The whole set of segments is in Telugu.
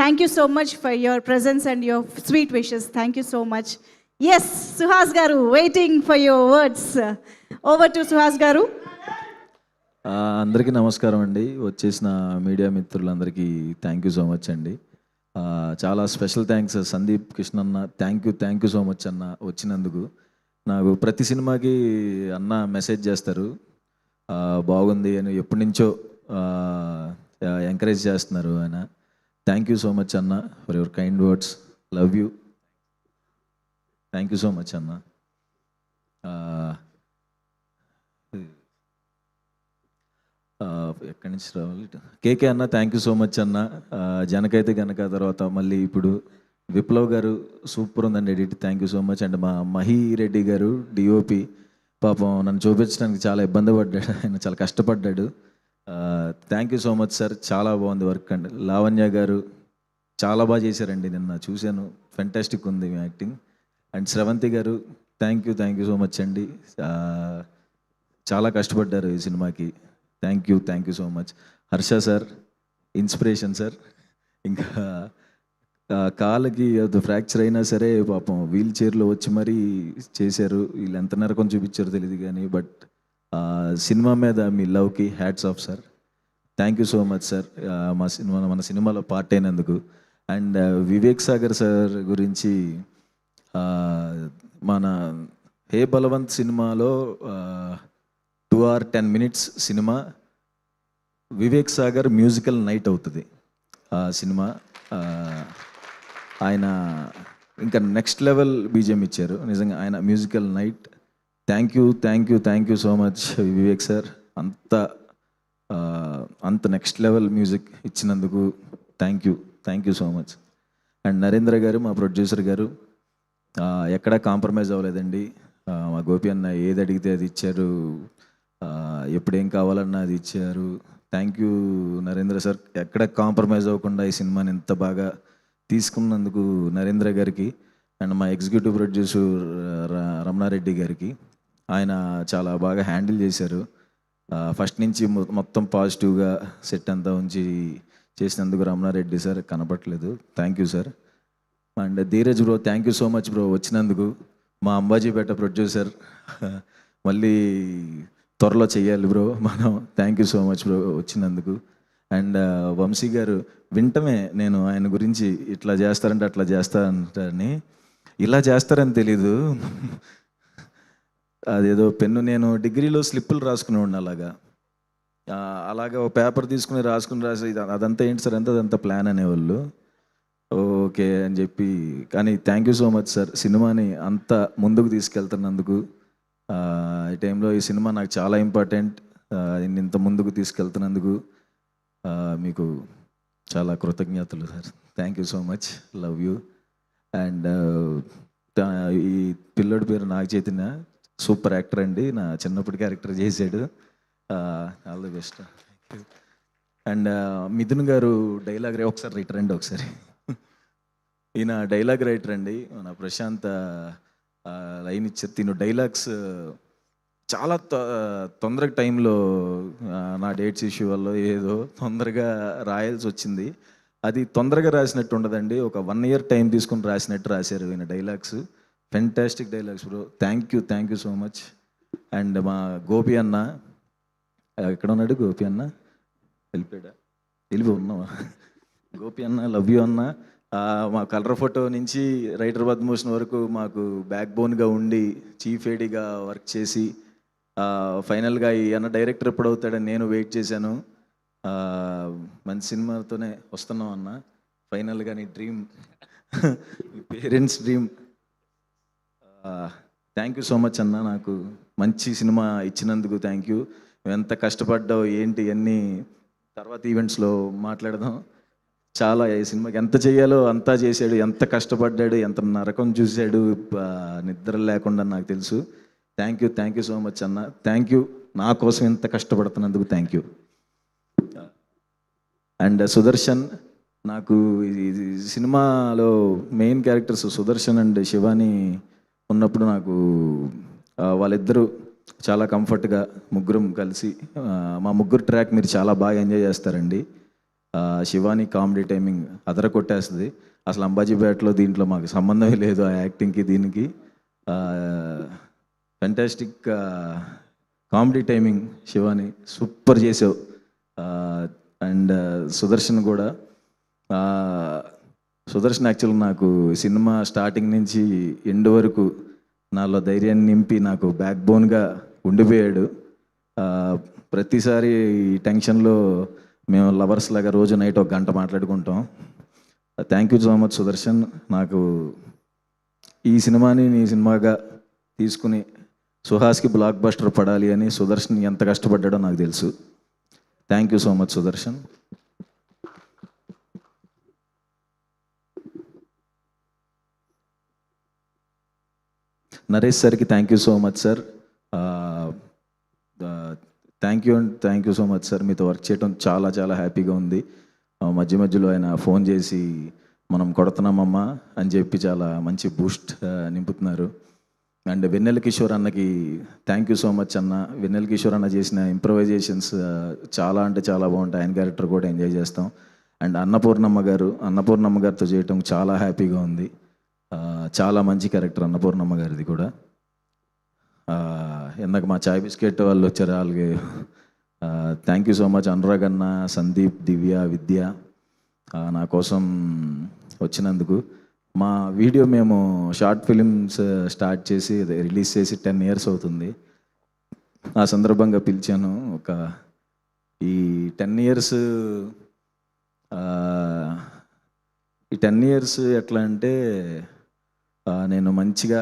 Thank you so much for your presence and your sweet wishes. Thank you so much. Yes, Suhas Garu, waiting for your words. Over to Suhas Garu. అందరికీ నమస్కారం అండి. వచ్చేసిన మీడియా మిత్రులందరికీ థ్యాంక్ యూ సో మచ్ అండి. చాలా స్పెషల్ థ్యాంక్స్ సందీప్ కృష్ణ అన్న. థ్యాంక్ యూ సో మచ్ అన్న వచ్చినందుకు. నాకు ప్రతి సినిమాకి అన్న మెసేజ్ చేస్తారు, బాగుంది అని ఎప్పటి నుంచో ఎంకరేజ్ చేస్తున్నారు ఆయన. థ్యాంక్ యూ సో మచ్ అన్న for your kind words. Love you. Thank you so much అన్న. ఎక్కడి నుంచి రావాలి? కేకే అన్న థ్యాంక్ యూ సో మచ్ అన్న. జనకైతే గనక తర్వాత మళ్ళీ ఇప్పుడు విప్లవ్ గారు సూపర్ ఉందండి edit. Thank you so much. And మా మహి రెడ్డి గారు డిఓపి పాపం నన్ను చూపించడానికి చాలా ఇబ్బంది పడ్డాడు, ఆయన చాలా కష్టపడ్డాడు. Thank you so much sir, చాలా బాగుంది వర్క్ అండి. లావణ్య గారు చాలా బాగా చేశారండి, నిన్న చూశాను, ఫెంటాస్టిక్ ఉంది మీ యాక్టింగ్. అండ్ స్రవంతి గారు థ్యాంక్ యూ సో మచ్ అండి, చాలా కష్టపడ్డారు ఈ సినిమాకి. Thank you so much. Harsha sir inspiration sir. ఇంకా కాళ్ళకి అది ఫ్రాక్చర్ అయినా సరే పాపం వీల్ చైర్లో వచ్చి మరీ చేశారు. వీళ్ళు ఎంత నరకం చూపించారో తెలియదు కానీ, బట్ సినిమా మీద మీ లవ్కి hats off sir. Thank you so much sir మన సినిమాలో పార్ట్ అయినందుకు. అండ్ వివేక్ సాగర్ సార్ గురించి, మన హే బలవంత్ సినిమాలో 2 hours 10 minutes cinema, Vivek Sagar musical night అవుతుంది ఆ సినిమా. ఆయన ఇంకా నెక్స్ట్ లెవెల్ బీజిఎం ఇచ్చారు నిజంగా, ఆయన musical night. Thank you so much Vivek sir, అంత నెక్స్ట్ లెవెల్ మ్యూజిక్ ఇచ్చినందుకు thank you so much. And Narendra గారు మా ప్రొడ్యూసర్ గారు ఎక్కడా కాంప్రమైజ్ అవ్వలేదండి. మా గోపి అన్న ఏది అడిగితే అది ఇచ్చారు, ఎప్పుడేం కావాలన్నా అది ఇచ్చారు. థ్యాంక్ యూ నరేంద్ర సార్, ఎక్కడ కాంప్రమైజ్ అవ్వకుండా ఈ సినిమాని ఎంత బాగా తీసుకున్నందుకు నరేంద్ర గారికి. అండ్ మా ఎగ్జిక్యూటివ్ ప్రొడ్యూసర్ రమణారెడ్డి గారికి, ఆయన చాలా బాగా హ్యాండిల్ చేశారు. ఫస్ట్ నుంచి మొత్తం పాజిటివ్గా సెట్ అంతా ఉంచి చేసినందుకు రమణారెడ్డి సార్ కనపట్లేదు. Thank you sir. And Dheeraj bro thank you so much bro వచ్చినందుకు. మా అంబాజీపేట ప్రొడ్యూసర్ మళ్ళీ త్వరలో చెయ్యాలి బ్రో మనం. Thank you so much bro వచ్చినందుకు. అండ్ వంశీ గారు వింటమే నేను ఆయన గురించి ఇట్లా చేస్తారంటే అట్లా చేస్తారంటని, ఇలా చేస్తారని తెలీదు. అదేదో పెన్ను, నేను డిగ్రీలో స్లిప్పులు రాసుకునేవాడిని అలాగా ఒక పేపర్ తీసుకుని రాసి అదంతా ఏంటి సార్ అంటే అదంతా ప్లాన్ అనేవాళ్ళు. ఓకే అని చెప్పి, కానీ thank you so much sir సినిమాని అంత ముందుకు తీసుకెళ్తున్నందుకు. ఈ టైంలో ఈ సినిమా నాకు చాలా ఇంపార్టెంట్, ఇంత ముందుకు తీసుకెళ్తున్నందుకు మీకు చాలా కృతజ్ఞతలు sir. Thank you so much, love you. And ఈ పిల్లోడి పేరు నాగ చైతన్య, సూపర్ యాక్టర్ అండి, నా చిన్నప్పటి క్యారెక్టర్ చేశాడు. All the best. And Mithun గారు డైలాగ్ ఒకసారి రైటర్ అండి, ఒకసారి ఈయన డైలాగ్ రైటర్ అండి. మన ప్రశాంత్ లైన్ ఇచ్చారు, తిను డైలాగ్స్ చాలా తొందరగా టైంలో నా డేట్స్ ఇష్యూ వల్ల ఏదో తొందరగా రాయాల్సి వచ్చింది. అది తొందరగా రాసినట్టు ఉండదండి, ఒక 1 year టైం తీసుకుని రాసినట్టు రాశారు ఈయన dialogues. Fantastic dialogues bro. Thank you so much. And మా గోపి అన్న, ఎక్కడ ఉన్నాడు గోపి అన్న? వెళ్ళిపోయాడా? ఉన్నావా గోపి అన్న? లవ్ యూ అన్న. మా కలర్ ఫోటో నుంచి రైటర్ పద్మభూషణ్ వరకు మాకు బ్యాక్ బోన్గా ఉండి చీఫ్ ఏడీగా వర్క్ చేసి ఫైనల్గా ఈ అన్న డైరెక్టర్ ఎప్పుడు అవుతాడని నేను వెయిట్ చేశాను. మంచి సినిమాతోనే వస్తున్నాం అన్న. ఫైనల్గా నీ dream, me parents dream. Thank you so much అన్న, నాకు మంచి సినిమా ఇచ్చినందుకు థ్యాంక్ యూ. ఎంత కష్టపడ్డావు ఏంటి అన్నీ తర్వాత ఈవెంట్స్లో మాట్లాడదాం. చాలా ఈ సినిమాకి ఎంత చేయాలో అంతా చేశాడు, ఎంత కష్టపడ్డాడు, ఎంత నరకం చూశాడు నిద్ర లేకుండా, నాకు తెలుసు. థ్యాంక్ యూ సో మచ్ అన్న. థ్యాంక్ యూ, నా కోసం ఎంత కష్టపడుతున్నందుకు థ్యాంక్ యూ. అండ్ సుదర్శన్, నాకు ఈ సినిమాలో main characters Sudarshan and Shivani ఉన్నప్పుడు నాకు వాళ్ళిద్దరూ చాలా కంఫర్ట్గా ముగ్గురం కలిసి, మా ముగ్గురు ట్రాక్ మీరు చాలా బాగా ఎంజాయ్ చేస్తారండి. శివాని కామెడీ టైమింగ్ అదర కొట్టేస్తుంది. అసలు అంబాజీపేటలో దీంట్లో మాకు సంబంధమే లేదు ఆ యాక్టింగ్కి దీనికి. Fantastic comedy timing Shivani, super చేసావు. అండ్ సుదర్శన్ కూడా. సుదర్శన్ యాక్చువల్ నాకు సినిమా స్టార్టింగ్ నుంచి ఎండ్ వరకు నాలో ధైర్యాన్ని నింపి నాకు బ్యాక్ బోన్గా ఉండిపోయాడు. ప్రతిసారి ఈ టెన్షన్లో మేము లవర్స్ లాగా రోజు నైట్ 1 గంట మాట్లాడుకుంటాం. Thank you so much Sudarshan. నాకు ఈ సినిమాని నీ సినిమాగా తీసుకుని సుహాస్కి బ్లాక్ బస్టర్ పడాలి అని సుదర్శన్ ఎంత కష్టపడ్డాడో నాకు తెలుసు. Thank you so much Sudarshan. Naresh సార్కి thank you so much sir. Thank you so much sir. మీతో వర్క్ చేయడం చాలా చాలా హ్యాపీగా ఉంది. మధ్య మధ్యలో ఆయన ఫోన్ చేసి మనం కొడుతున్నామమ్మా అని చెప్పి చాలా మంచి బూస్ట్ నింపుతున్నారు. అండ్ వెన్నెల కిషోర్ అన్నకి థ్యాంక్ యూ సో మచ్ అన్న. వెన్నెల కిషోర్ అన్న చేసిన ఇంప్రవైజేషన్స్ చాలా అంటే చాలా బాగుంటాయి. ఆయన క్యారెక్టర్ కూడా ఎంజాయ్ చేస్తాం. అండ్ అన్నపూర్ణమ్మ గారితో చేయటం చాలా హ్యాపీగా ఉంది. చాలా మంచి క్యారెక్టర్ అన్నపూర్ణమ్మ గారిది కూడా. ఇందాక మా చాయ్ బిస్కెట్ వాళ్ళు వచ్చారు, వాళ్ళకి thank you so much. Anurag అన్న, సందీప్, దివ్య, విద్య నా కోసం వచ్చినందుకు. మా వీడియో మేము షార్ట్ ఫిలిమ్స్ స్టార్ట్ చేసి రిలీజ్ చేసి 10 years అవుతుంది. ఆ సందర్భంగా పిలిచాను. ఈ 10 years ఎట్లా అంటే నేను మంచిగా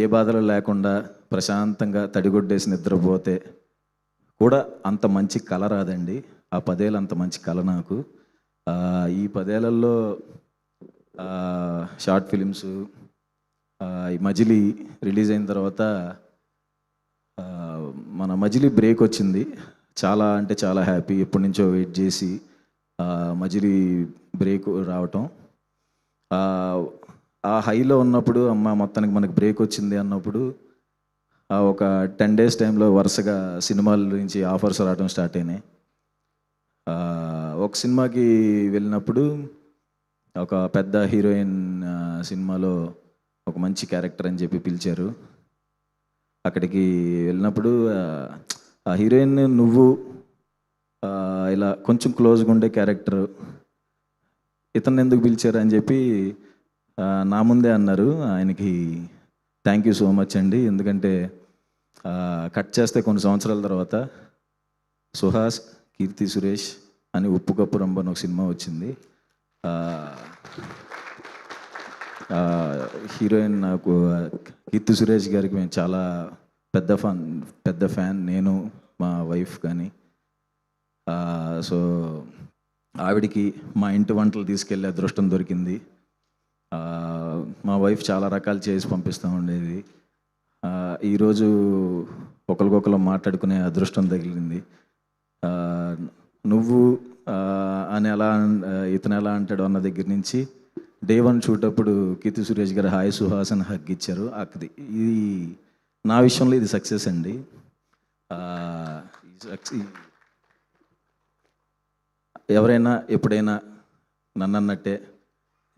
ఏ బాధలు లేకుండా ప్రశాంతంగా తడిగొడ్డేసి నిద్రపోతే కూడా అంత మంచి కళ రాదండి. ఆ 10 ఏళ్ళు అంత మంచి కళ నాకు. ఈ 10 ఏళ్లలో షార్ట్ ఫిలిమ్స్, ఈ మజిలీ రిలీజ్ అయిన తర్వాత మన మజిలీ బ్రేక్ వచ్చింది. చాలా అంటే చాలా హ్యాపీ. ఎప్పటి నుంచో వెయిట్ చేసి మజిలీ బ్రేక్ రావటం, ఆ హైలో ఉన్నప్పుడు అమ్మ మొత్తానికి మనకు బ్రేక్ వచ్చింది అన్నప్పుడు ఒక 10 days టైంలో వరుసగా సినిమాల నుంచి ఆఫర్స్ రావడం స్టార్ట్ అయినాయి. ఒక సినిమాకి వెళ్ళినప్పుడు ఒక పెద్ద హీరోయిన్ సినిమాలో ఒక మంచి క్యారెక్టర్ అని చెప్పి పిలిచారు. అక్కడికి వెళ్ళినప్పుడు ఆ హీరోయిన్ నువ్వు ఇలా కొంచెం క్లోజ్గా ఉండే క్యారెక్టర్, ఇతను ఎందుకు పిలిచారు అని చెప్పి నా ముందే అన్నారు. ఆయనకి థ్యాంక్ యూ సో మచ్ అండి. ఎందుకంటే కట్ చేస్తే కొన్ని సంవత్సరాల తర్వాత సుహాస్, కీర్తి సురేష్ అని ఉప్పు కప్పు రంబ అని ఒక సినిమా వచ్చింది. హీరోయిన్ నాకు కీర్తి సురేష్ గారికి మేము చాలా పెద్ద ఫ్యాన్, నేను మా వైఫ్ కానీ. సో ఆవిడికి మా ఇంటి వంటలు తీసుకెళ్ళే అదృష్టం దొరికింది. మా వైఫ్ చాలా రకాలు చేసి పంపిస్తూ ఉండేది. ఈరోజు ఒకరికొకరు మాట్లాడుకునే అదృష్టం తగిలింది. నువ్వు అని ఇతను ఎలా అంటాడు అన్న దగ్గర నుంచి డే 1 షూట్ అప్పుడు కీర్తి సురేష్ గారు హాయ్ సుహాస్ అని హగ్ ఇచ్చారు. ఇది నా విషయంలో ఇది సక్సెస్ అండి. ఎవరైనా ఎప్పుడైనా నన్ను అన్నట్టే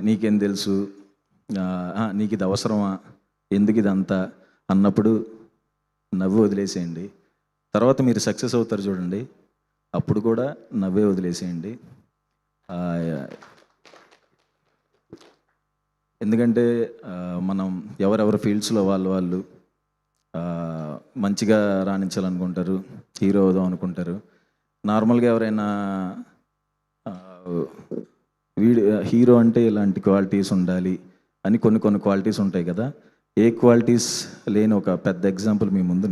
నీకేం తెలుసు, నీకు ఇది అవసరమా, ఎందుకు ఇదంతా అన్నప్పుడు నవ్వు వదిలేసేయండి. తర్వాత మీరు సక్సెస్ అవుతారు చూడండి, అప్పుడు కూడా నవ్వే వదిలేసేయండి. ఎందుకంటే మనం ఎవరెవరి ఫీల్డ్స్లో వాళ్ళు మంచిగా రాణించాలనుకుంటారు, హీరో అవుదాం అనుకుంటారు. నార్మల్గా ఎవరైనా హీరో అంటే ఇలాంటి క్వాలిటీస్ ఉండాలి అని కొన్ని క్వాలిటీస్ ఉంటాయి కదా. ఏ క్వాలిటీస్ లేని ఒక పెద్ద ఎగ్జాంపుల్ మీ ముందు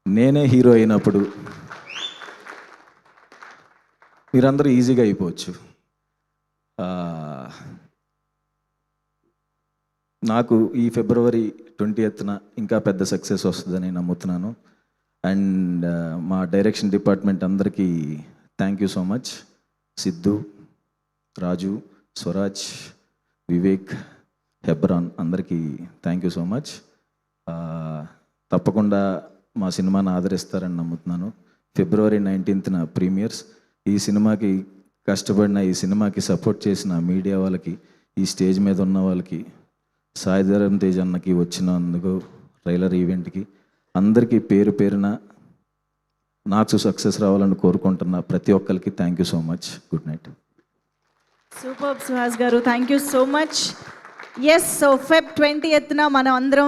నేనే హీరో అయినప్పుడు మీరందరూ ఈజీగా అయిపోవచ్చు. నాకు ఈ February 20th ఇంకా పెద్ద సక్సెస్ వస్తుందని నమ్ముతున్నాను. అండ్ మా డైరెక్షన్ డిపార్ట్మెంట్ అందరికీ thank you so much. Sidhu, Raju, Swaraj, Vivek, Hebron అందరికీ థ్యాంక్ యూ సో మచ్. తప్పకుండా మా సినిమాని ఆదరిస్తారని నమ్ముతున్నాను. February 19th premieres. ఈ సినిమాకి కష్టపడిన, ఈ సినిమాకి సపోర్ట్ చేసిన మీడియా వాళ్ళకి, ఈ స్టేజ్ మీద ఉన్న వాళ్ళకి, సాయిధరం తేజ్ అన్నకి వచ్చినందుకు ట్రైలర్ ఈవెంట్కి అందరికీ పేరు పేరున నాకు సక్సెస్ రావాలని కోరుకుంటున్న ప్రతి ఒక్కరికి thank you so much. Good night. Super Suhas garu, thank you so much. Yes, so Feb 20th మనం అందరం